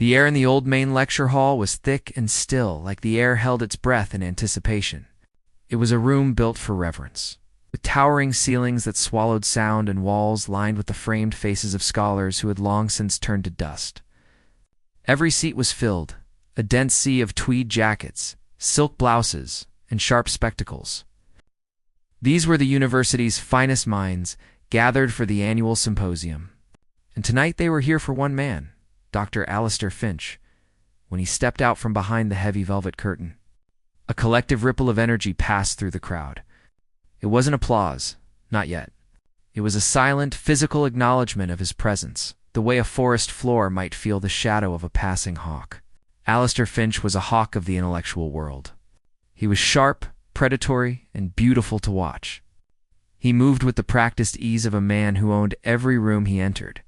The air in the old main lecture hall was thick and still, like the air held its breath in anticipation. It was a room built for reverence, with towering ceilings that swallowed sound and walls lined with the framed faces of scholars who had long since turned to dust. Every seat was filled, a dense sea of tweed jackets, silk blouses, and sharp spectacles. These were the university's finest minds, gathered for the annual symposium. And tonight they were here for one man, Dr. Alistair Finch. When he stepped out from behind the heavy velvet curtain, a collective ripple of energy passed through the crowd. It wasn't applause, not yet. It was a silent, physical acknowledgement of his presence, the way a forest floor might feel the shadow of a passing hawk. Alistair Finch was a hawk of the intellectual world. He was sharp, predatory, and beautiful to watch. He moved with the practiced ease of a man who owned every room he entered,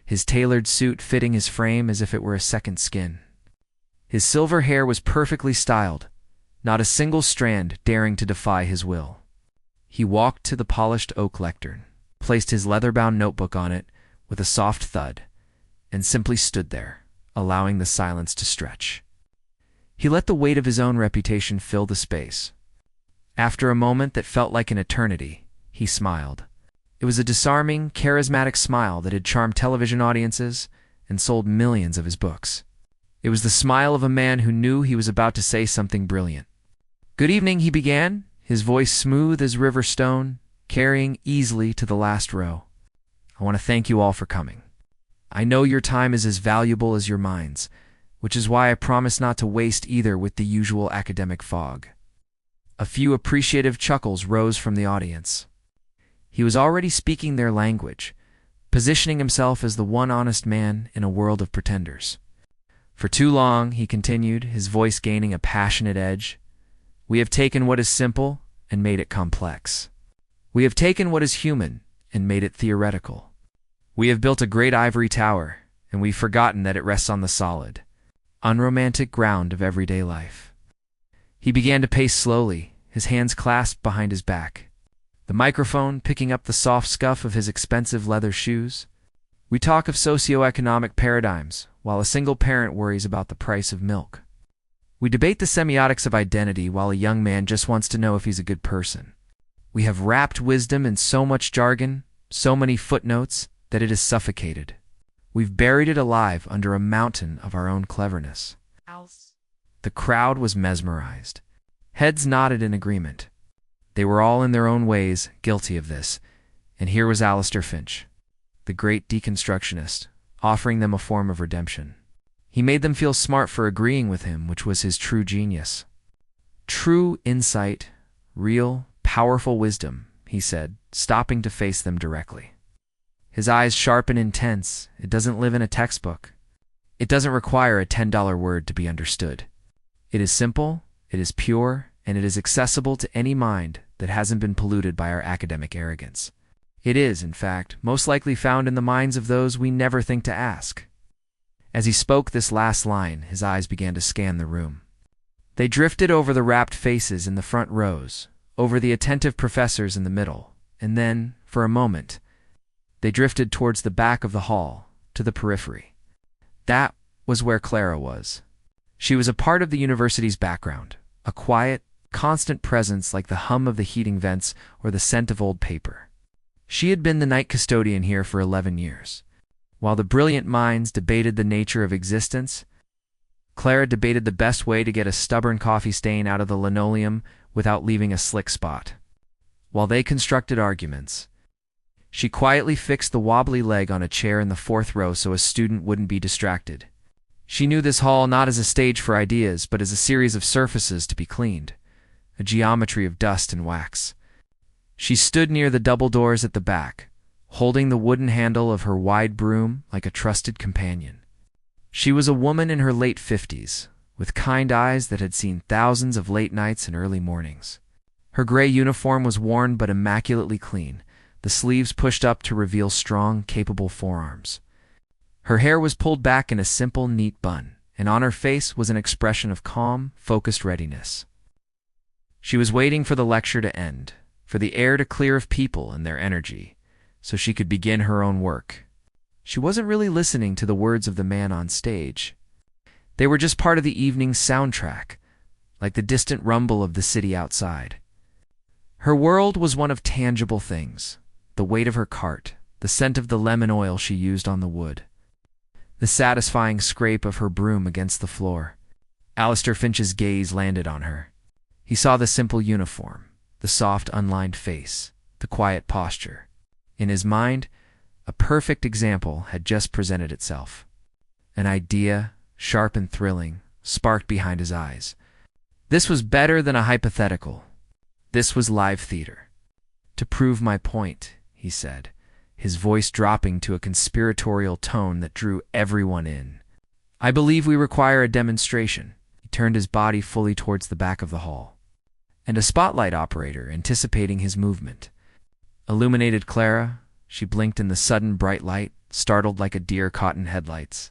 his tailored suit fitting his frame as if it were a second skin. His silver hair was perfectly styled, not a single strand daring to defy his will. He walked to the polished oak lectern, placed his leather-bound notebook on it with a soft thud, and simply stood there, allowing the silence to stretch. He let the weight of his own reputation fill the space. After a moment that felt like an eternity, he smiled. It was a disarming, charismatic smile that had charmed television audiences and sold millions of his books. It was the smile of a man who knew he was about to say something brilliant. "Good evening," he began, his voice smooth as river stone, carrying easily to the last row. "I want to thank you all for coming. I know your time is as valuable as your minds, which is why I promise not to waste either with the usual academic fog." A few appreciative chuckles rose from the audience. He was already speaking their language, positioning himself as the one honest man in a world of pretenders. "For too long," he continued, his voice gaining a passionate edge, "we have taken what is simple and made it complex. We have taken what is human and made it theoretical. We have built a great ivory tower, and we've forgotten that it rests on the solid, unromantic ground of everyday life." He began to pace slowly, his hands clasped behind his back, the microphone picking up the soft scuff of his expensive leather shoes. "We talk of socio-economic paradigms, while a single parent worries about the price of milk. We debate the semiotics of identity, while a young man just wants to know if he's a good person. We have wrapped wisdom in so much jargon, so many footnotes, that it is suffocated. We've buried it alive under a mountain of our own cleverness." The crowd was mesmerized. Heads nodded in agreement. They were all in their own ways guilty of this, and here was Alistair Finch, the great deconstructionist, offering them a form of redemption. He made them feel smart for agreeing with him, which was his true genius. "True insight, real, powerful wisdom," he said, stopping to face them directly. His eyes sharp and intense. "It doesn't live in a textbook. It doesn't require a $10 word to be understood. It is simple, it is pure, and it is accessible to any mind that hasn't been polluted by our academic arrogance. It is, in fact, most likely found in the minds of those we never think to ask." As he spoke this last line, his eyes began to scan the room. They drifted over the rapt faces in the front rows, over the attentive professors in the middle, and then, for a moment, they drifted towards the back of the hall, to the periphery. That was where Clara was. She was a part of the university's background, a quiet, constant presence like the hum of the heating vents or the scent of old paper. She had been the night custodian here for 11 years. While the brilliant minds debated the nature of existence, Clara debated the best way to get a stubborn coffee stain out of the linoleum without leaving a slick spot. While they constructed arguments, she quietly fixed the wobbly leg on a chair in the fourth row so a student wouldn't be distracted. She knew this hall not as a stage for ideas, but as a series of surfaces to be cleaned, a geometry of dust and wax. She stood near the double doors at the back, holding the wooden handle of her wide broom like a trusted companion. She was a woman in her late 50s, with kind eyes that had seen thousands of late nights and early mornings. Her gray uniform was worn but immaculately clean, the sleeves pushed up to reveal strong, capable forearms. Her hair was pulled back in a simple, neat bun, and on her face was an expression of calm, focused readiness. She was waiting for the lecture to end, for the air to clear of people and their energy, so she could begin her own work. She wasn't really listening to the words of the man on stage. They were just part of the evening's soundtrack, like the distant rumble of the city outside. Her world was one of tangible things: the weight of her cart, the scent of the lemon oil she used on the wood, the satisfying scrape of her broom against the floor. Alistair Finch's gaze landed on her. He saw the simple uniform, the soft, unlined face, the quiet posture. In his mind, a perfect example had just presented itself. An idea, sharp and thrilling, sparked behind his eyes. This was better than a hypothetical. This was live theater. "To prove my point," he said, his voice dropping to a conspiratorial tone that drew everyone in. "I believe we require a demonstration." He turned his body fully towards the back of the hall, and a spotlight operator, anticipating his movement, illuminated Clara. She blinked in the sudden bright light, startled like a deer caught in headlights.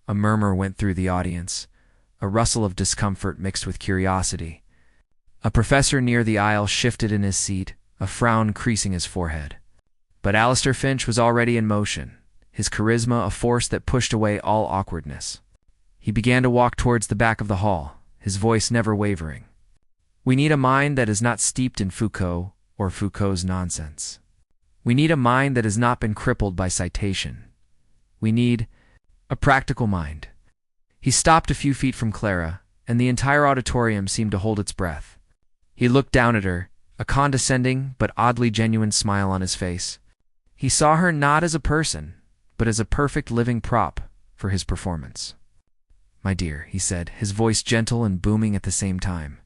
A murmur went through the audience, a rustle of discomfort mixed with curiosity. A professor near the aisle shifted in his seat, a frown creasing his forehead. But Alistair Finch was already in motion, his charisma a force that pushed away all awkwardness. He began to walk towards the back of the hall, his voice never wavering. "We need a mind that is not steeped in Foucault or Foucault's nonsense. We need a mind that has not been crippled by citation. We need a practical mind." He stopped a few feet from Clara, and the entire auditorium seemed to hold its breath. He looked down at her, a condescending but oddly genuine smile on his face. He saw her not as a person, but as a perfect living prop for his performance. "My dear," he said, his voice gentle and booming at the same time,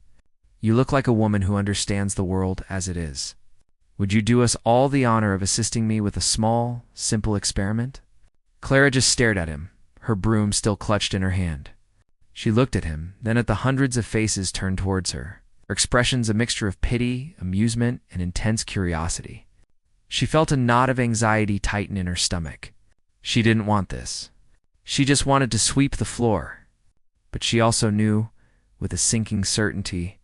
"you look like a woman who understands the world as it is. Would you do us all the honor of assisting me with a small, simple experiment?" Clara just stared at him, her broom still clutched in her hand. She looked at him, then at the hundreds of faces turned towards her, her expressions a mixture of pity, amusement, and intense curiosity. She felt a knot of anxiety tighten in her stomach. She didn't want this. She just wanted to sweep the floor. But she also knew, with a sinking certainty,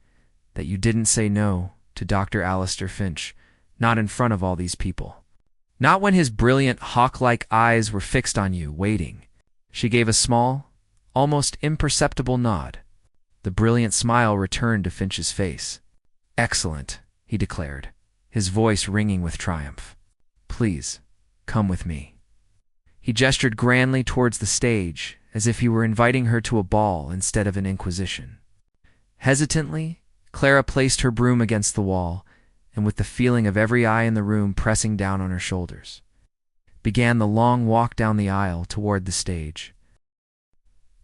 that you didn't say no to Dr. Alistair Finch, not in front of all these people. Not when his brilliant, hawk-like eyes were fixed on you, waiting. She gave a small, almost imperceptible nod. The brilliant smile returned to Finch's face. "Excellent," he declared, his voice ringing with triumph. "Please, come with me." He gestured grandly towards the stage, as if he were inviting her to a ball instead of an inquisition. Hesitantly, Clara placed her broom against the wall, and with the feeling of every eye in the room pressing down on her shoulders, began the long walk down the aisle toward the stage.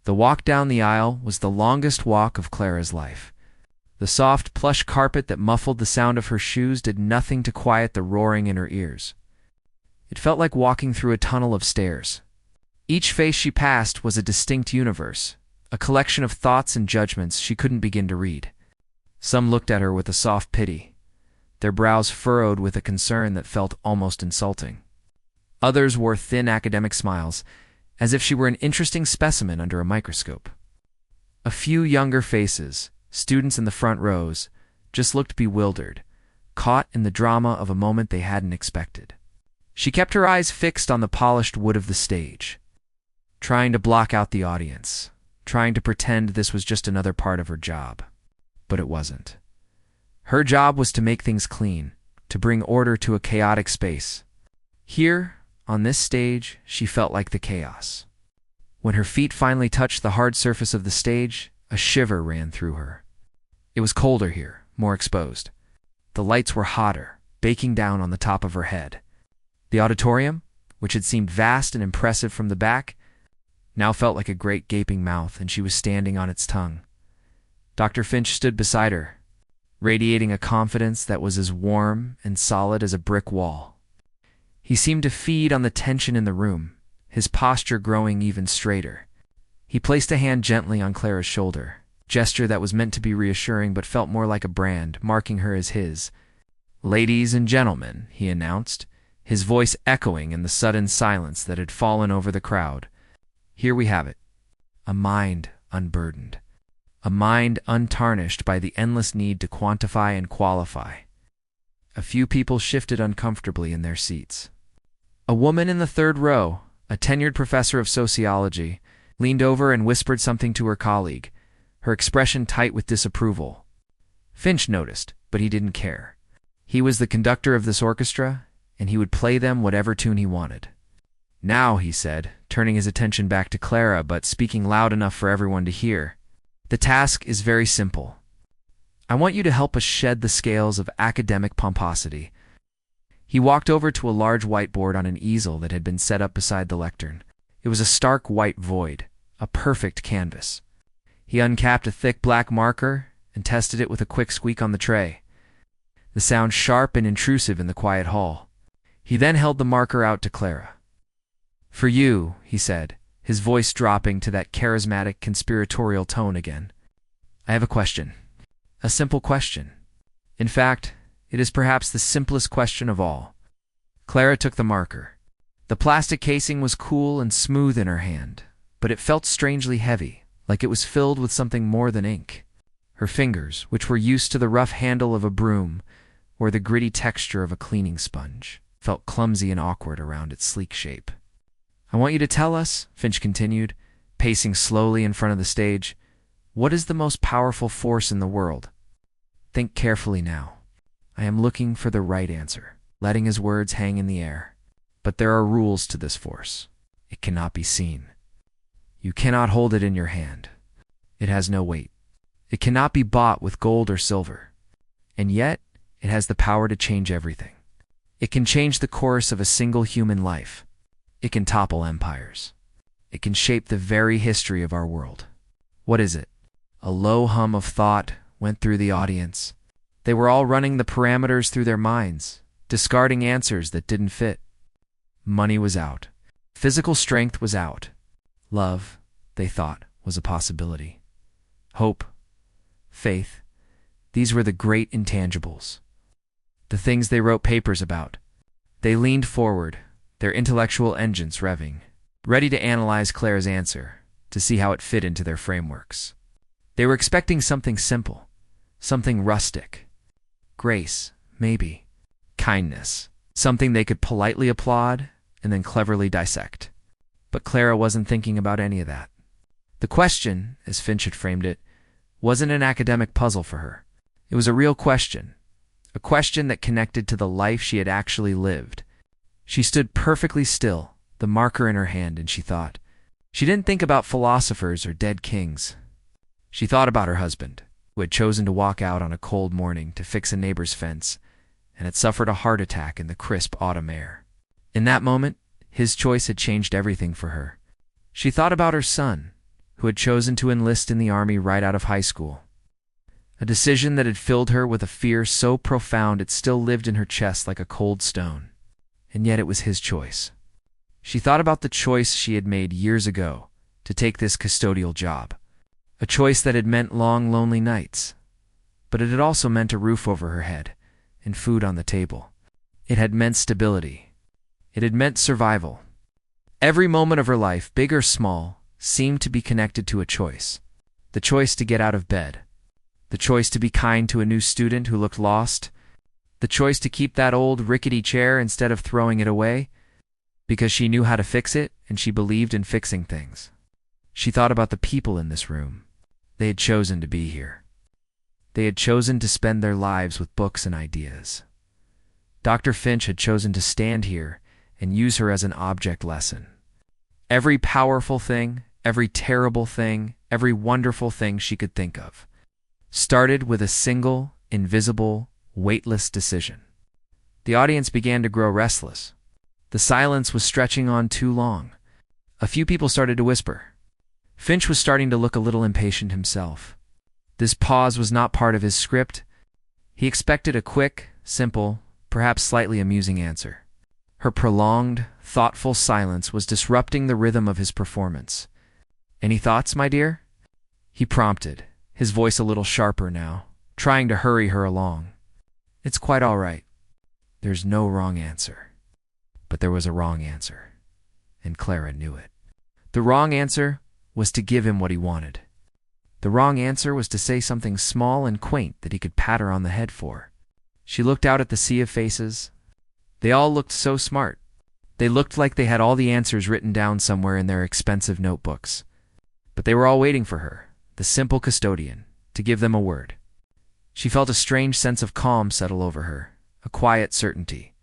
The walk down the aisle was the longest walk of Clara's life. The soft, plush carpet that muffled the sound of her shoes did nothing to quiet the roaring in her ears. It felt like walking through a tunnel of stairs. Each face she passed was a distinct universe, a collection of thoughts and judgments she couldn't begin to read. Some looked at her with a soft pity, their brows furrowed with a concern that felt almost insulting. Others wore thin academic smiles, as if she were an interesting specimen under a microscope. A few younger faces, students in the front rows, just looked bewildered, caught in the drama of a moment they hadn't expected. She kept her eyes fixed on the polished wood of the stage, trying to block out the audience, trying to pretend this was just another part of her job. But it wasn't. Her job was to make things clean, to bring order to a chaotic space. Here, on this stage, she felt like the chaos. When her feet finally touched the hard surface of the stage, a shiver ran through her. It was colder here, more exposed. The lights were hotter, baking down on the top of her head. The auditorium, which had seemed vast and impressive from the back, now felt like a great gaping mouth, and she was standing on its tongue. Dr. Finch stood beside her, radiating a confidence that was as warm and solid as a brick wall. He seemed to feed on the tension in the room, his posture growing even straighter. He placed a hand gently on Clara's shoulder, a gesture that was meant to be reassuring but felt more like a brand, marking her as his. "Ladies and gentlemen," he announced, his voice echoing in the sudden silence that had fallen over the crowd. "Here we have it. A mind unburdened. A mind untarnished by the endless need to quantify and qualify." A few people shifted uncomfortably in their seats. A woman in the third row, a tenured professor of sociology, leaned over and whispered something to her colleague, her expression tight with disapproval. Finch noticed, but he didn't care. He was the conductor of this orchestra, and he would play them whatever tune he wanted. "Now," he said, turning his attention back to Clara but speaking loud enough for everyone to hear, "the task is very simple. I want you to help us shed the scales of academic pomposity." He walked over to a large whiteboard on an easel that had been set up beside the lectern. It was a stark white void, a perfect canvas. He uncapped a thick black marker and tested it with a quick squeak on the tray, the sound sharp and intrusive in the quiet hall. He then held the marker out to Clara. "For you," he said, his voice dropping to that charismatic conspiratorial tone again. "I have a question. A simple question. In fact, it is perhaps the simplest question of all." Clara took the marker. The plastic casing was cool and smooth in her hand, but it felt strangely heavy, like it was filled with something more than ink. Her fingers, which were used to the rough handle of a broom or the gritty texture of a cleaning sponge, felt clumsy and awkward around its sleek shape. "I want you to tell us," Finch continued, pacing slowly in front of the stage, "what is the most powerful force in the world? Think carefully now. I am looking for the right answer," letting his words hang in the air. "But there are rules to this force. It cannot be seen. You cannot hold it in your hand. It has no weight. It cannot be bought with gold or silver. And yet, it has the power to change everything. It can change the course of a single human life. It can topple empires. It can shape the very history of our world. What is it?" A low hum of thought went through the audience. They were all running the parameters through their minds, discarding answers that didn't fit. Money was out. Physical strength was out. Love, they thought, was a possibility. Hope, faith, these were the great intangibles. The things they wrote papers about. They leaned forward, their intellectual engines revving, ready to analyze Clara's answer, to see how it fit into their frameworks. They were expecting something simple, something rustic. Grace, maybe. Kindness, something they could politely applaud and then cleverly dissect. But Clara wasn't thinking about any of that. The question, as Finch had framed it, wasn't an academic puzzle for her. It was a real question, a question that connected to the life she had actually lived. She stood perfectly still, the marker in her hand, and she thought. She didn't think about philosophers or dead kings. She thought about her husband, who had chosen to walk out on a cold morning to fix a neighbor's fence, and had suffered a heart attack in the crisp autumn air. In that moment, his choice had changed everything for her. She thought about her son, who had chosen to enlist in the army right out of high school. A decision that had filled her with a fear so profound it still lived in her chest like a cold stone. And yet it was his choice. She thought about the choice she had made years ago to take this custodial job. A choice that had meant long, lonely nights. But it had also meant a roof over her head and food on the table. It had meant stability. It had meant survival. Every moment of her life, big or small, seemed to be connected to a choice. The choice to get out of bed. The choice to be kind to a new student who looked lost. The choice to keep that old rickety chair instead of throwing it away, because she knew how to fix it and she believed in fixing things. She thought about the people in this room. They had chosen to be here. They had chosen to spend their lives with books and ideas. Dr. Finch had chosen to stand here and use her as an object lesson. Every powerful thing, every terrible thing, every wonderful thing she could think of started with a single, invisible, weightless decision. The audience began to grow restless. The silence was stretching on too long. A few people started to whisper. Finch was starting to look a little impatient himself. This pause was not part of his script. He expected a quick, simple, perhaps slightly amusing answer. Her prolonged, thoughtful silence was disrupting the rhythm of his performance. "Any thoughts, my dear?" he prompted, his voice a little sharper now, trying to hurry her along. "It's quite all right. There's no wrong answer." But there was a wrong answer, and Clara knew it. The wrong answer was to give him what he wanted. The wrong answer was to say something small and quaint that he could pat her on the head for. She looked out at the sea of faces. They all looked so smart. They looked like they had all the answers written down somewhere in their expensive notebooks. But they were all waiting for her, the simple custodian, to give them a word. She felt a strange sense of calm settle over her, a quiet certainty.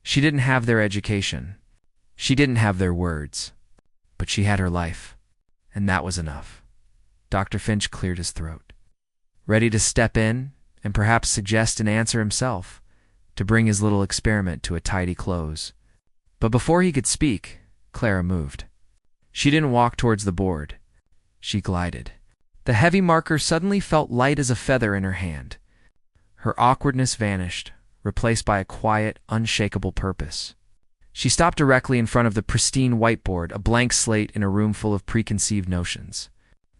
She didn't have their education. She didn't have their words. But she had her life. And that was enough. Dr. Finch cleared his throat, ready to step in and perhaps suggest an answer himself, to bring his little experiment to a tidy close. But before he could speak, Clara moved. She didn't walk towards the board. She glided. The heavy marker suddenly felt light as a feather in her hand. Her awkwardness vanished, replaced by a quiet, unshakable purpose. She stopped directly in front of the pristine whiteboard, a blank slate in a room full of preconceived notions.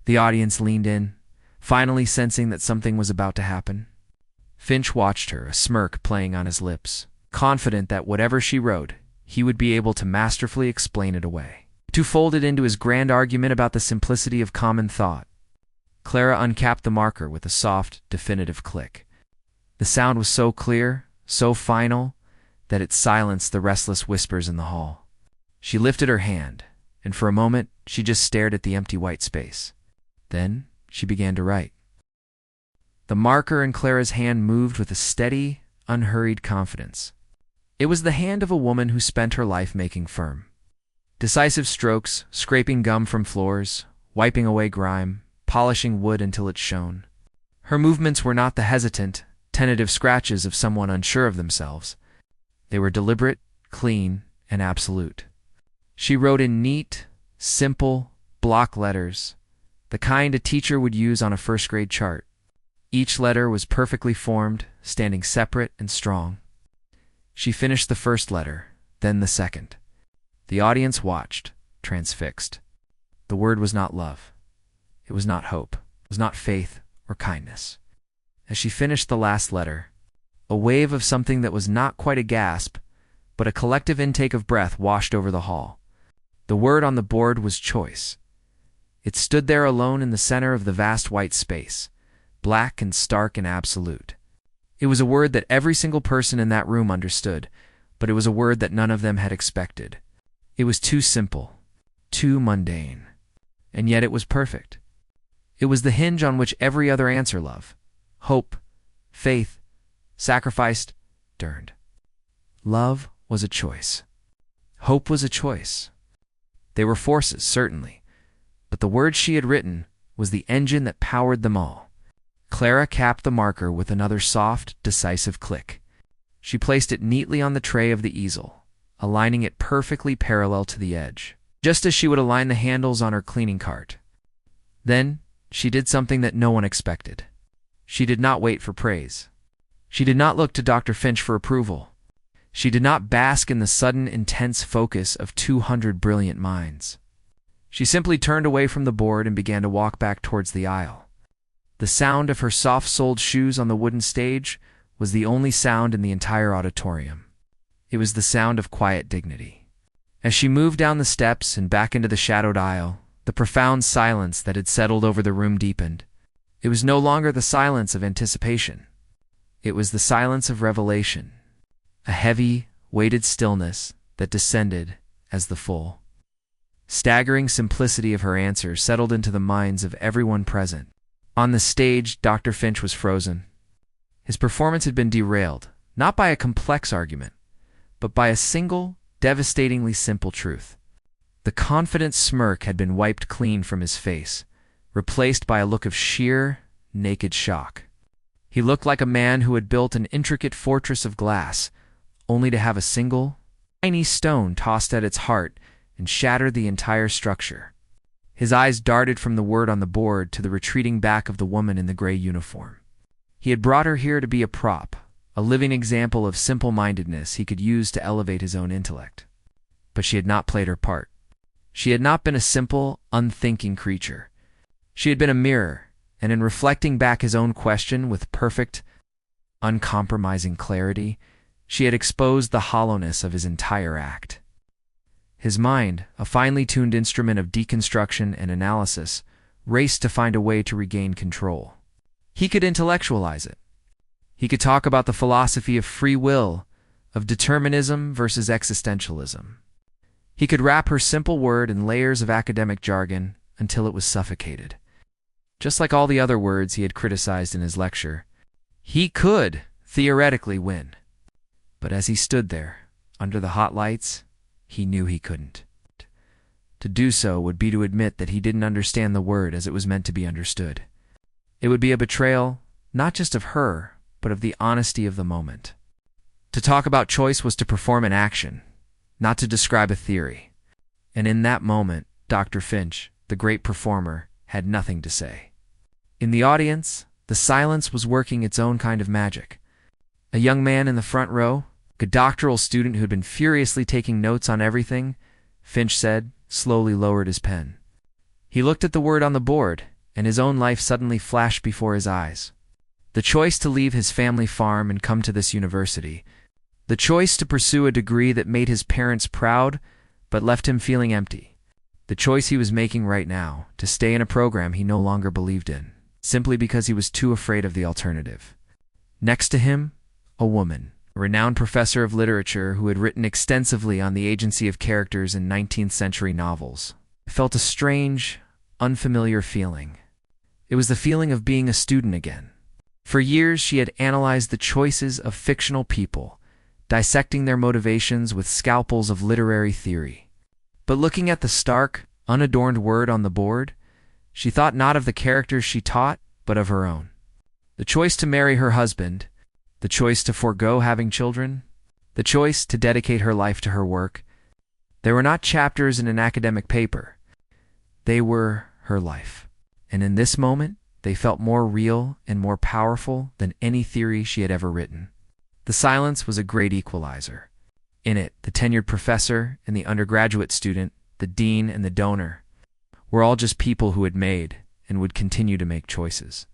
The audience leaned in, finally sensing that something was about to happen. Finch watched her, a smirk playing on his lips, confident that whatever she wrote, he would be able to masterfully explain it away, to fold it into his grand argument about the simplicity of common thought. Clara uncapped the marker with a soft, definitive click. The sound was so clear, so final, that it silenced the restless whispers in the hall. She lifted her hand, and for a moment she just stared at the empty white space. Then she began to write. The marker in Clara's hand moved with a steady, unhurried confidence. It was the hand of a woman who spent her life making firm, decisive strokes, scraping gum from floors, wiping away grime, polishing wood until it shone. Her movements were not the hesitant, tentative scratches of someone unsure of themselves. They were deliberate, clean, and absolute. She wrote in neat, simple, block letters, the kind a teacher would use on a first-grade chart. Each letter was perfectly formed, standing separate and strong. She finished the first letter, then the second. The audience watched, transfixed. The word was not love. It was not hope. It was not faith or kindness. As she finished the last letter, a wave of something that was not quite a gasp, but a collective intake of breath washed over the hall. The word on the board was choice. It stood there alone in the center of the vast white space, black and stark and absolute. It was a word that every single person in that room understood, but it was a word that none of them had expected. It was too simple, too mundane, and yet it was perfect. It was the hinge on which every other answer, love, hope, faith, sacrificed, turned. Love was a choice. Hope was a choice. They were forces, certainly, but the word she had written was the engine that powered them all. Clara capped the marker with another soft, decisive click. She placed it neatly on the tray of the easel, aligning it perfectly parallel to the edge, just as she would align the handles on her cleaning cart. Then she did something that no one expected. She did not wait for praise. She did not look to Dr. Finch for approval. She did not bask in the sudden, intense focus of 200 brilliant minds. She simply turned away from the board and began to walk back towards the aisle. The sound of her soft-soled shoes on the wooden stage was the only sound in the entire auditorium. It was the sound of quiet dignity. As she moved down the steps and back into the shadowed aisle, the profound silence that had settled over the room deepened. It was no longer the silence of anticipation. It was the silence of revelation, a heavy, weighted stillness that descended as the full, staggering simplicity of her answer settled into the minds of everyone present. On the stage, Dr. Finch was frozen. His performance had been derailed, not by a complex argument, but by a single, devastatingly simple truth. The confident smirk had been wiped clean from his face, replaced by a look of sheer, naked shock. He looked like a man who had built an intricate fortress of glass, only to have a single, tiny stone tossed at its heart and shatter the entire structure. His eyes darted from the word on the board to the retreating back of the woman in the gray uniform. He had brought her here to be a prop, a living example of simple-mindedness he could use to elevate his own intellect. But she had not played her part. She had not been a simple, unthinking creature. She had been a mirror, and in reflecting back his own question with perfect, uncompromising clarity, she had exposed the hollowness of his entire act. His mind, a finely tuned instrument of deconstruction and analysis, raced to find a way to regain control. He could intellectualize it. He could talk about the philosophy of free will, of determinism versus existentialism. He could wrap her simple word in layers of academic jargon until it was suffocated. Just like all the other words he had criticized in his lecture, he could theoretically win. But as he stood there, under the hot lights, he knew he couldn't. To do so would be to admit that he didn't understand the word as it was meant to be understood. It would be a betrayal, not just of her, but of the honesty of the moment. To talk about choice was to perform an action, not to describe a theory. And in that moment, Dr. Finch, the great performer, had nothing to say. In the audience, the silence was working its own kind of magic. A young man in the front row, a doctoral student who had been furiously taking notes on everything, Finch said, slowly lowered his pen. He looked at the word on the board, and his own life suddenly flashed before his eyes. The choice to leave his family farm and come to this university. The choice to pursue a degree that made his parents proud, but left him feeling empty. The choice he was making right now, to stay in a program he no longer believed in, simply because he was too afraid of the alternative. Next to him, a woman, a renowned professor of literature who had written extensively on the agency of characters in 19th-century novels. I felt a strange, unfamiliar feeling. It was the feeling of being a student again. For years she had analyzed the choices of fictional people, dissecting their motivations with scalpels of literary theory. But looking at the stark, unadorned word on the board, she thought not of the characters she taught, but of her own. The choice to marry her husband, the choice to forego having children, the choice to dedicate her life to her work. They were not chapters in an academic paper. They were her life. And in this moment, they felt more real and more powerful than any theory she had ever written. The silence was a great equalizer. In it, the tenured professor and the undergraduate student, the dean and the donor, were all just people who had made and would continue to make choices.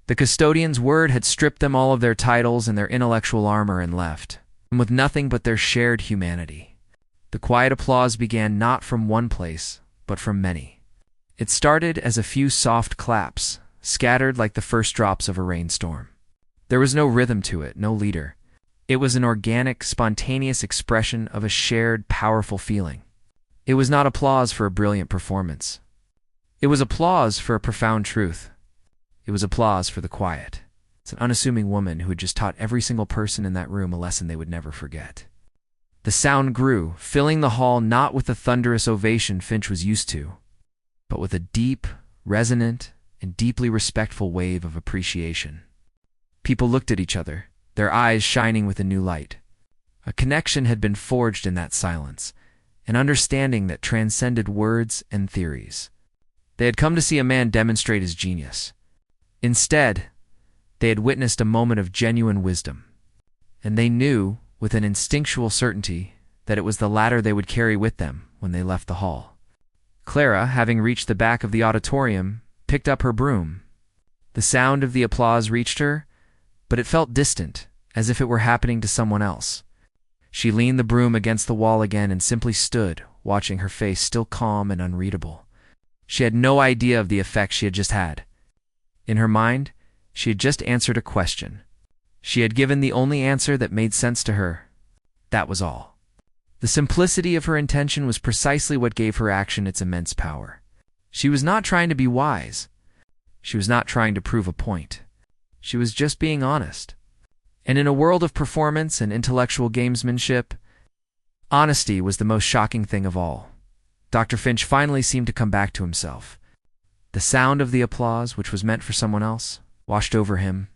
The custodian's word had stripped them all of their titles and their intellectual armor and left, and with nothing but their shared humanity. The quiet applause began not from one place, but from many. It started as a few soft claps, scattered like the first drops of a rainstorm. There was no rhythm to it, no leader. It was an organic, spontaneous expression of a shared, powerful feeling. It was not applause for a brilliant performance. It was applause for a profound truth. It was applause for the quiet. It's an unassuming woman who had just taught every single person in that room a lesson they would never forget. The sound grew, filling the hall not with the thunderous ovation Finch was used to, but with a deep, resonant, and deeply respectful wave of appreciation. People looked at each other, their eyes shining with a new light. A connection had been forged in that silence, an understanding that transcended words and theories. They had come to see a man demonstrate his genius. Instead, they had witnessed a moment of genuine wisdom, and they knew, with an instinctual certainty, that it was the latter they would carry with them when they left the hall. Clara, having reached the back of the auditorium, picked up her broom. The sound of the applause reached her, but it felt distant, as if it were happening to someone else. She leaned the broom against the wall again and simply stood, watching her face still calm and unreadable. She had no idea of the effect she had just had. In her mind, she had just answered a question. She had given the only answer that made sense to her. That was all. The simplicity of her intention was precisely what gave her action its immense power. She was not trying to be wise. She was not trying to prove a point. She was just being honest. And in a world of performance and intellectual gamesmanship, honesty was the most shocking thing of all. Dr. Finch finally seemed to come back to himself. The sound of the applause, which was meant for someone else, washed over him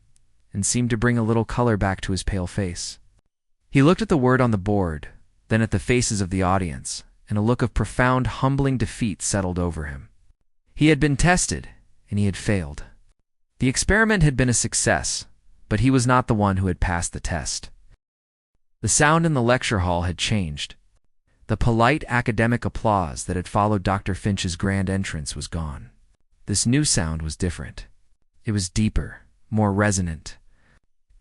and seemed to bring a little color back to his pale face. He looked at the word on the board, then at the faces of the audience, and a look of profound, humbling defeat settled over him. He had been tested, and he had failed. The experiment had been a success, but he was not the one who had passed the test. The sound in the lecture hall had changed. The polite academic applause that had followed Dr. Finch's grand entrance was gone. This new sound was different. It was deeper, more resonant.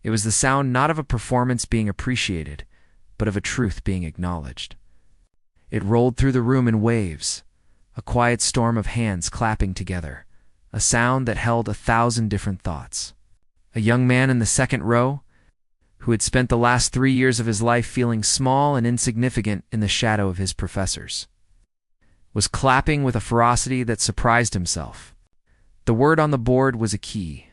It was the sound not of a performance being appreciated, but of a truth being acknowledged. It rolled through the room in waves, a quiet storm of hands clapping together, a sound that held 1,000 different thoughts. A young man in the second row, who had spent the last 3 years of his life feeling small and insignificant in the shadow of his professors, was clapping with a ferocity that surprised himself. The word on the board was a key.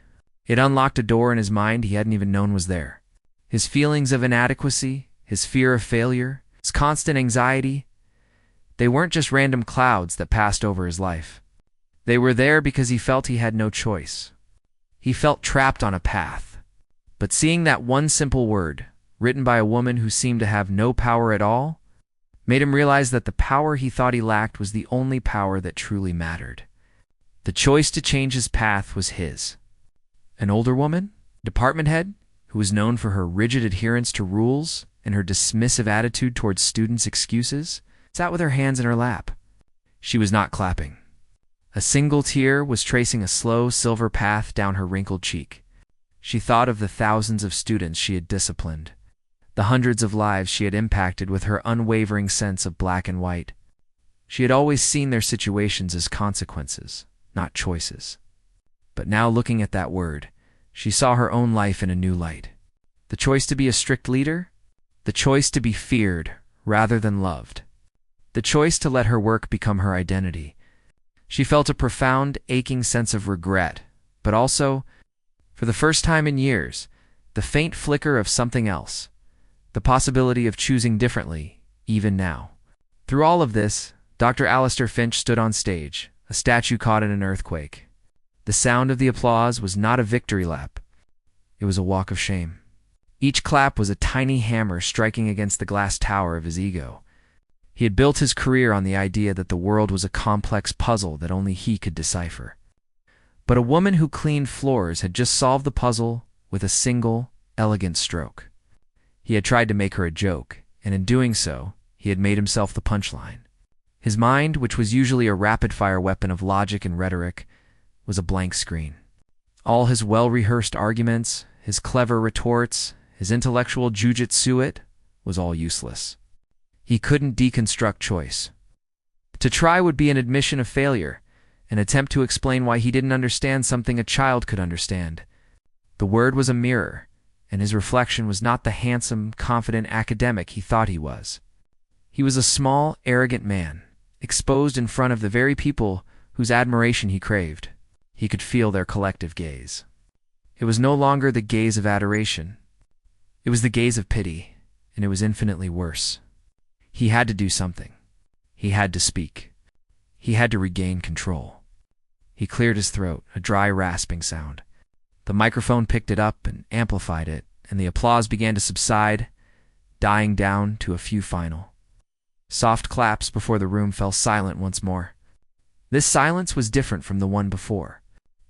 It unlocked a door in his mind he hadn't even known was there. His feelings of inadequacy, his fear of failure, his constant anxiety, they weren't just random clouds that passed over his life. They were there because he felt he had no choice. He felt trapped on a path. But seeing that one simple word, written by a woman who seemed to have no power at all, made him realize that the power he thought he lacked was the only power that truly mattered. The choice to change his path was his. An older woman, department head, who was known for her rigid adherence to rules and her dismissive attitude towards students' excuses, sat with her hands in her lap. She was not clapping. A single tear was tracing a slow silver path down her wrinkled cheek. She thought of the thousands of students she had disciplined, the hundreds of lives she had impacted with her unwavering sense of black and white. She had always seen their situations as consequences, not choices. But now, looking at that word, she saw her own life in a new light. The choice to be a strict leader, the choice to be feared rather than loved, the choice to let her work become her identity. She felt a profound, aching sense of regret, but also, for the first time in years, the faint flicker of something else, the possibility of choosing differently, even now. Through all of this, Dr. Alistair Finch stood on stage, a statue caught in an earthquake. The sound of the applause was not a victory lap. It was a walk of shame. Each clap was a tiny hammer striking against the glass tower of his ego. He had built his career on the idea that the world was a complex puzzle that only he could decipher. But a woman who cleaned floors had just solved the puzzle with a single, elegant stroke. He had tried to make her a joke, and in doing so, he had made himself the punchline. His mind, which was usually a rapid-fire weapon of logic and rhetoric, was a blank screen. All his well-rehearsed arguments, his clever retorts, his intellectual jujitsu, was all useless. He couldn't deconstruct choice. To try would be an admission of failure, an attempt to explain why he didn't understand something a child could understand. The word was a mirror, and his reflection was not the handsome, confident academic he thought he was. He was a small, arrogant man, exposed in front of the very people whose admiration he craved. He could feel their collective gaze. It was no longer the gaze of adoration. It was the gaze of pity, and it was infinitely worse. He had to do something. He had to speak. He had to regain control. He cleared his throat, a dry, rasping sound. The microphone picked it up and amplified it, and the applause began to subside, dying down to a few final soft claps before the room fell silent once more. This silence was different from the one before.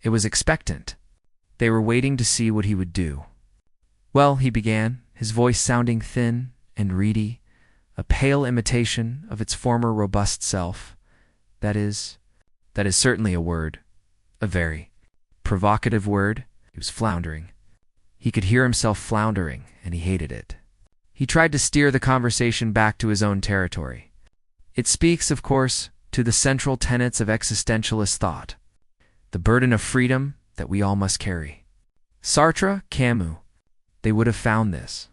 It was expectant. They were waiting to see what he would do. "Well," he began, his voice sounding thin and reedy, a pale imitation of its former robust self. That is certainly a word, a very provocative word." He was floundering. He could hear himself floundering, and he hated it. He tried to steer the conversation back to his own territory. It speaks, of course, to the central tenets of existentialist thought, the burden of freedom that we all must carry. Sartre, Camus, they would have found this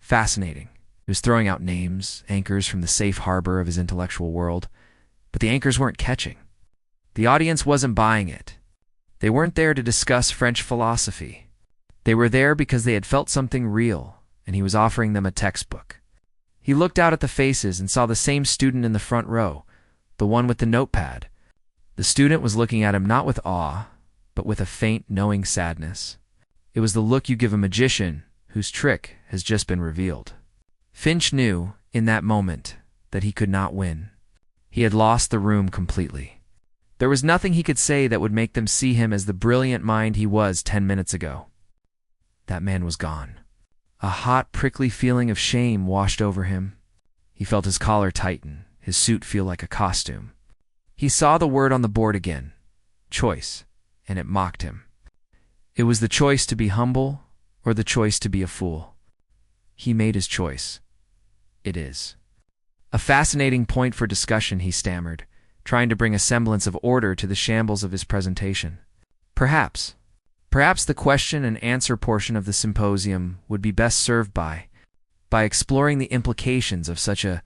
fascinating. He was throwing out names, anchors from the safe harbor of his intellectual world, but the anchors weren't catching. The audience wasn't buying it. They weren't there to discuss French philosophy. They were there because they had felt something real, and he was offering them a textbook. He looked out at the faces and saw the same student in the front row, the one with the notepad. The student was looking at him not with awe, but with a faint, knowing sadness. It was the look you give a magician whose trick has just been revealed. Finch knew, in that moment, that he could not win. He had lost the room completely. There was nothing he could say that would make them see him as the brilliant mind he was 10 minutes ago. That man was gone. A hot, prickly feeling of shame washed over him. He felt his collar tighten, his suit feel like a costume. He saw the word on the board again, choice, and it mocked him. It was the choice to be humble or the choice to be a fool. He made his choice. It is. A fascinating point for discussion, he stammered, trying to bring a semblance of order to the shambles of his presentation. Perhaps. Perhaps the question and answer portion of the symposium would be best served by exploring the implications of such a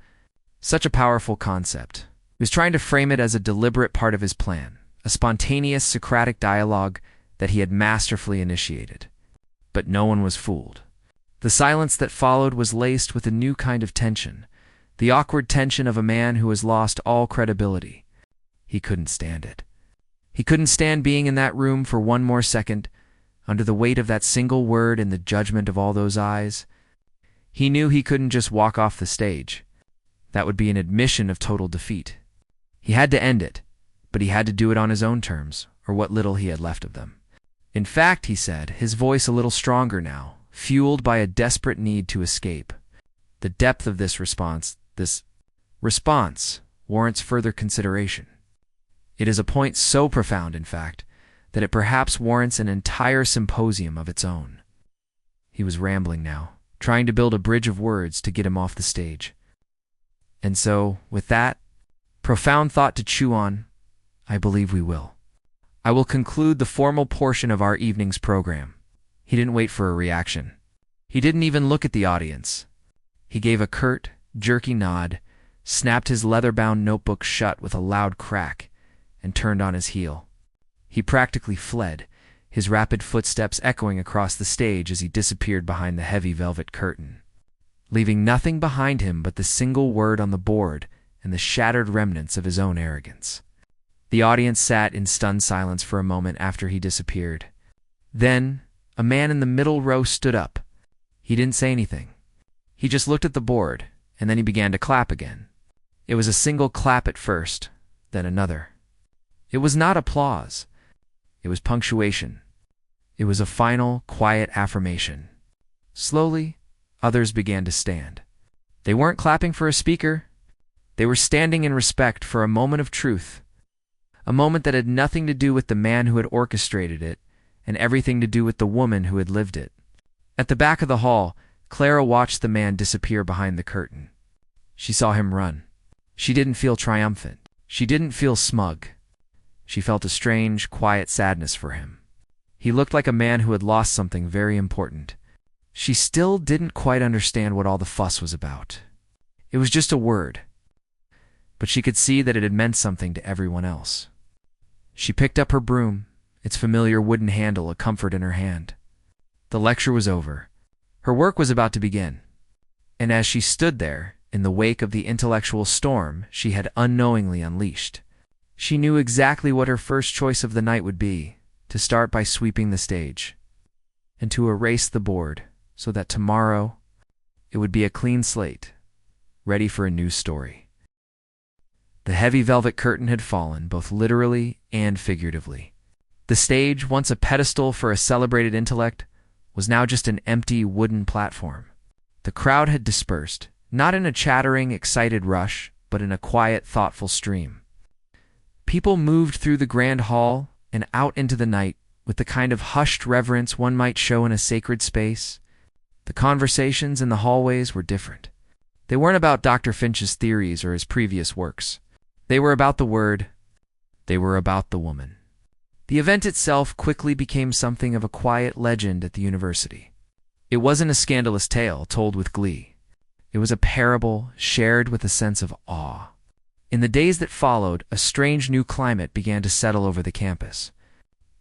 powerful concept. He was trying to frame it as a deliberate part of his plan, a spontaneous Socratic dialogue that he had masterfully initiated. But no one was fooled. The silence that followed was laced with a new kind of tension, the awkward tension of a man who has lost all credibility. He couldn't stand it. He couldn't stand being in that room for one more second, under the weight of that single word and the judgment of all those eyes. He knew he couldn't just walk off the stage. That would be an admission of total defeat. He had to end it, but he had to do it on his own terms, or what little he had left of them. In fact, he said, his voice a little stronger now, fueled by a desperate need to escape. The depth of this response warrants further consideration. It is a point so profound, in fact, that it perhaps warrants an entire symposium of its own. He was rambling now, trying to build a bridge of words to get him off the stage. And so, with that profound thought to chew on, I believe we will. I will conclude the formal portion of our evening's program. He didn't wait for a reaction. He didn't even look at the audience. He gave a curt, jerky nod, snapped his leather-bound notebook shut with a loud crack, and turned on his heel. He practically fled, his rapid footsteps echoing across the stage as he disappeared behind the heavy velvet curtain, leaving nothing behind him but the single word on the board and the shattered remnants of his own arrogance. The audience sat in stunned silence for a moment after he disappeared. Then, a man in the middle row stood up. He didn't say anything. He just looked at the board, and then he began to clap again. It was a single clap at first, then another. It was not applause. It was punctuation. It was a final, quiet affirmation. Slowly, others began to stand. They weren't clapping for a speaker. They were standing in respect for a moment of truth, a moment that had nothing to do with the man who had orchestrated it and everything to do with the woman who had lived it. At the back of the hall, Clara watched the man disappear behind the curtain. She saw him run. She didn't feel triumphant. She didn't feel smug. She felt a strange, quiet sadness for him. He looked like a man who had lost something very important. She still didn't quite understand what all the fuss was about. It was just a word, but she could see that it had meant something to everyone else. She picked up her broom, its familiar wooden handle a comfort in her hand. The lecture was over. Her work was about to begin. And as she stood there, in the wake of the intellectual storm she had unknowingly unleashed, she knew exactly what her first choice of the night would be: to start by sweeping the stage, and to erase the board, so that tomorrow it would be a clean slate, ready for a new story. The heavy velvet curtain had fallen, both literally and figuratively. The stage, once a pedestal for a celebrated intellect, was now just an empty wooden platform. The crowd had dispersed, not in a chattering, excited rush, but in a quiet, thoughtful stream. People moved through the grand hall and out into the night with the kind of hushed reverence one might show in a sacred space. The conversations in the hallways were different. They weren't about Dr. Finch's theories or his previous works. They were about the word. They were about the woman. The event itself quickly became something of a quiet legend at the university. It wasn't a scandalous tale told with glee. It was a parable shared with a sense of awe. In the days that followed, a strange new climate began to settle over the campus.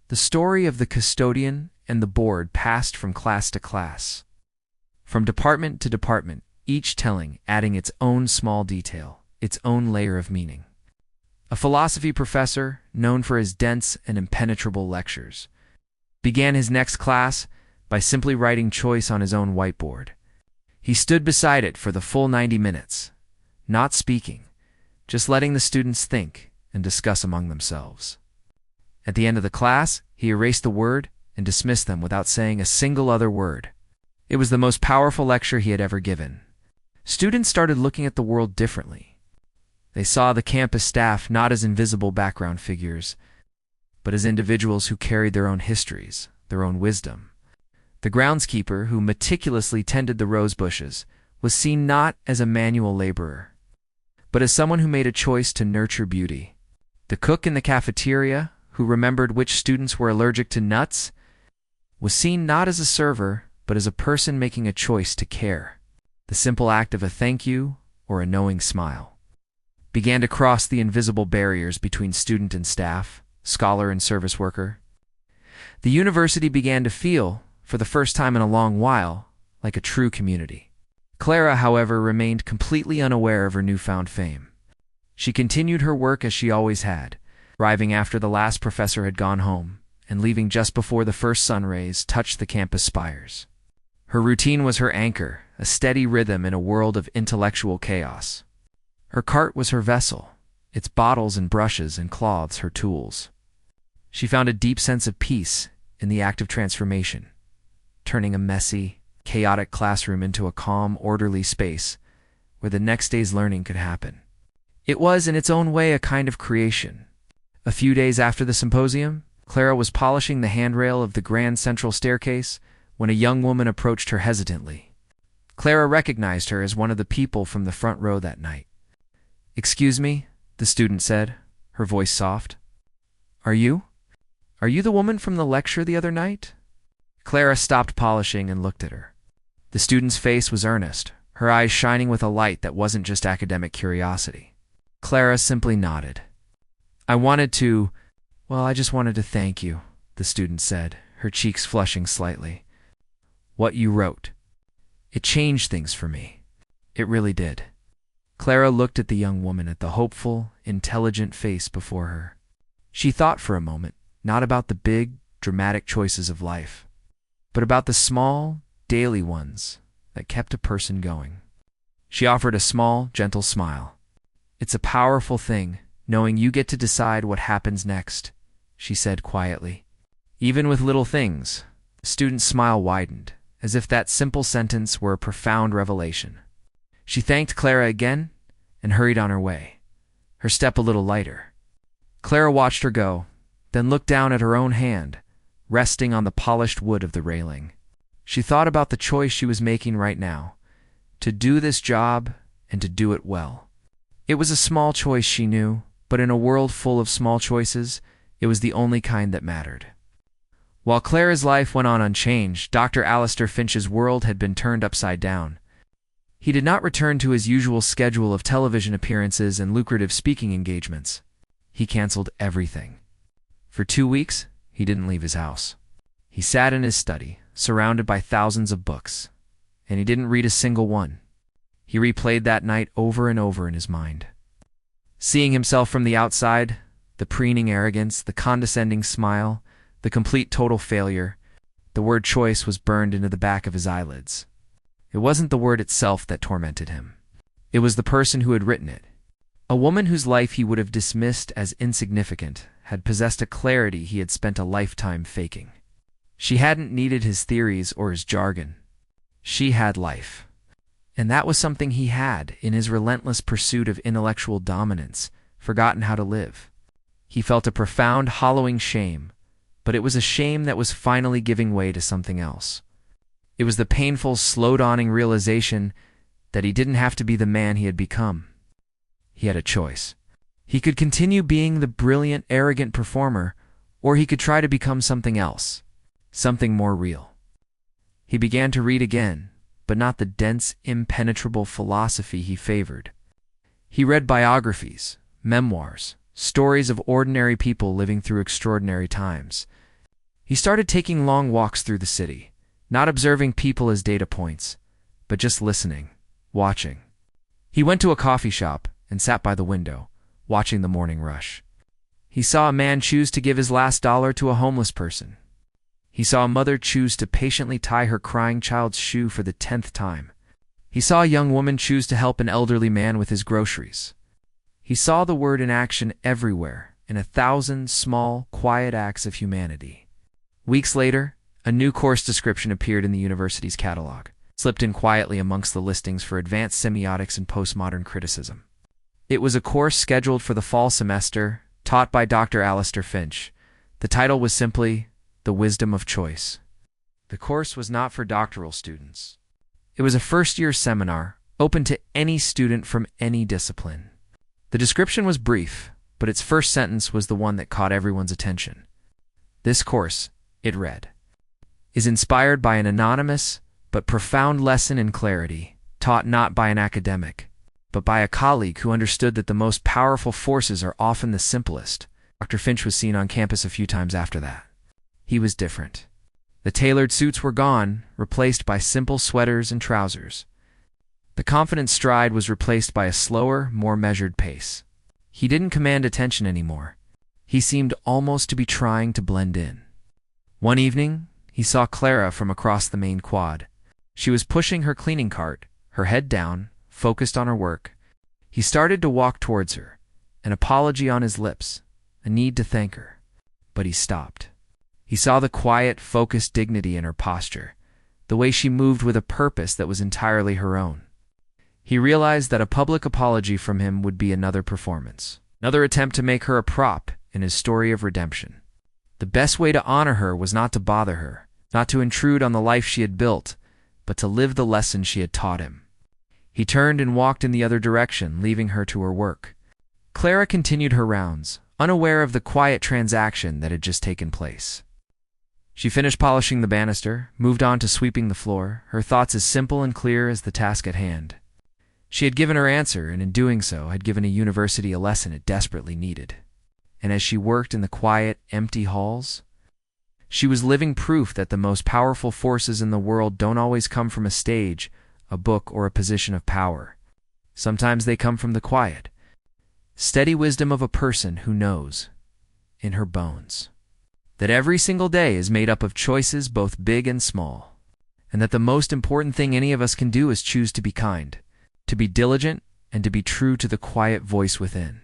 The story of the custodian and the board passed from class to class, from department to department, each telling, adding its own small detail, its own layer of meaning. A philosophy professor, known for his dense and impenetrable lectures, began his next class by simply writing choice on his own whiteboard. He stood beside it for the full 90 minutes, not speaking, just letting the students think and discuss among themselves. At the end of the class, he erased the word and dismissed them without saying a single other word. It was the most powerful lecture he had ever given. Students started looking at the world differently. They saw the campus staff not as invisible background figures, but as individuals who carried their own histories, their own wisdom. The groundskeeper, who meticulously tended the rose bushes, was seen not as a manual laborer, but as someone who made a choice to nurture beauty. The cook in the cafeteria, who remembered which students were allergic to nuts, was seen not as a server, but as a person making a choice to care. The simple act of a thank you or a knowing smile began to cross the invisible barriers between student and staff, scholar and service worker. The university began to feel, for the first time in a long while, like a true community. Clara, however, remained completely unaware of her newfound fame. She continued her work as she always had, arriving after the last professor had gone home and leaving just before the first sun rays touched the campus spires. Her routine was her anchor, a steady rhythm in a world of intellectual chaos. Her cart was her vessel, its bottles and brushes and cloths her tools. She found a deep sense of peace in the act of transformation, turning a messy, chaotic classroom into a calm, orderly space where the next day's learning could happen. It was, in its own way, a kind of creation. A few days after the symposium, Clara was polishing the handrail of the grand central staircase when a young woman approached her hesitantly. Clara recognized her as one of the people from the front row that night. "Excuse me," the student said, her voice soft. Are you the woman from the lecture the other night?" Clara stopped polishing and looked at her. The student's face was earnest, her eyes shining with a light that wasn't just academic curiosity. Clara simply nodded. I just wanted to thank you," the student said, her cheeks flushing slightly. "What you wrote. It changed things for me. It really did." Clara looked at the young woman, at the hopeful, intelligent face before her. She thought for a moment, not about the big, dramatic choices of life, but about the small, daily ones that kept a person going. She offered a small, gentle smile. "It's a powerful thing, knowing you get to decide what happens next," she said quietly. "Even with little things." The student's smile widened, as if that simple sentence were a profound revelation. She thanked Clara again and hurried on her way, her step a little lighter. Clara watched her go, then looked down at her own hand, resting on the polished wood of the railing. She thought about the choice she was making right now, to do this job and to do it well. It was a small choice, she knew, but in a world full of small choices, it was the only kind that mattered. While Clara's life went on unchanged, Dr. Alistair Finch's world had been turned upside down. He did not return to his usual schedule of television appearances and lucrative speaking engagements. He canceled everything. For 2 weeks, he didn't leave his house. He sat in his study, surrounded by thousands of books, and he didn't read a single one. He replayed that night over and over in his mind. Seeing himself from the outside, the preening arrogance, the condescending smile, the complete total failure, the word choice was burned into the back of his eyelids. It wasn't the word itself that tormented him. It was the person who had written it. A woman whose life he would have dismissed as insignificant had possessed a clarity he had spent a lifetime faking. She hadn't needed his theories or his jargon. She had life. And that was something he had, in his relentless pursuit of intellectual dominance, forgotten how to live. He felt a profound, hollowing shame, but it was a shame that was finally giving way to something else. It was the painful, slow-dawning realization that he didn't have to be the man he had become. He had a choice. He could continue being the brilliant, arrogant performer, or he could try to become something else, something more real. He began to read again, but not the dense, impenetrable philosophy he favored. He read biographies, memoirs, stories of ordinary people living through extraordinary times. He started taking long walks through the city, not observing people as data points, but just listening, watching. He went to a coffee shop and sat by the window, watching the morning rush. He saw a man choose to give his last dollar to a homeless person. He saw a mother choose to patiently tie her crying child's shoe for the 10th time. He saw a young woman choose to help an elderly man with his groceries. He saw the word in action everywhere, in 1,000 small, quiet acts of humanity. Weeks later, a new course description appeared in the university's catalog, slipped in quietly amongst the listings for advanced semiotics and postmodern criticism. It was a course scheduled for the fall semester, taught by Dr. Alistair Finch. The title was simply The Wisdom of Choice. The course was not for doctoral students. It was a first-year seminar, open to any student from any discipline. The description was brief, but its first sentence was the one that caught everyone's attention. This course, it read, is inspired by an anonymous but profound lesson in clarity, taught not by an academic, but by a colleague who understood that the most powerful forces are often the simplest. Dr. Finch was seen on campus a few times after that. He was different. The tailored suits were gone, replaced by simple sweaters and trousers. The confident stride was replaced by a slower, more measured pace. He didn't command attention anymore. He seemed almost to be trying to blend in. One evening, he saw Clara from across the main quad. She was pushing her cleaning cart, her head down, focused on her work. He started to walk towards her, an apology on his lips, a need to thank her. But he stopped. He saw the quiet, focused dignity in her posture, the way she moved with a purpose that was entirely her own. He realized that a public apology from him would be another performance, another attempt to make her a prop in his story of redemption. The best way to honor her was not to bother her, not to intrude on the life she had built, but to live the lesson she had taught him. He turned and walked in the other direction, leaving her to her work. Clara continued her rounds, unaware of the quiet transaction that had just taken place. She finished polishing the banister, moved on to sweeping the floor, her thoughts as simple and clear as the task at hand. She had given her answer, and in doing so had given a university a lesson it desperately needed. And as she worked in the quiet, empty halls, she was living proof that the most powerful forces in the world don't always come from a stage, a book, or a position of power. Sometimes they come from the quiet, steady wisdom of a person who knows, in her bones, that every single day is made up of choices both big and small, and that the most important thing any of us can do is choose to be kind, to be diligent, and to be true to the quiet voice within.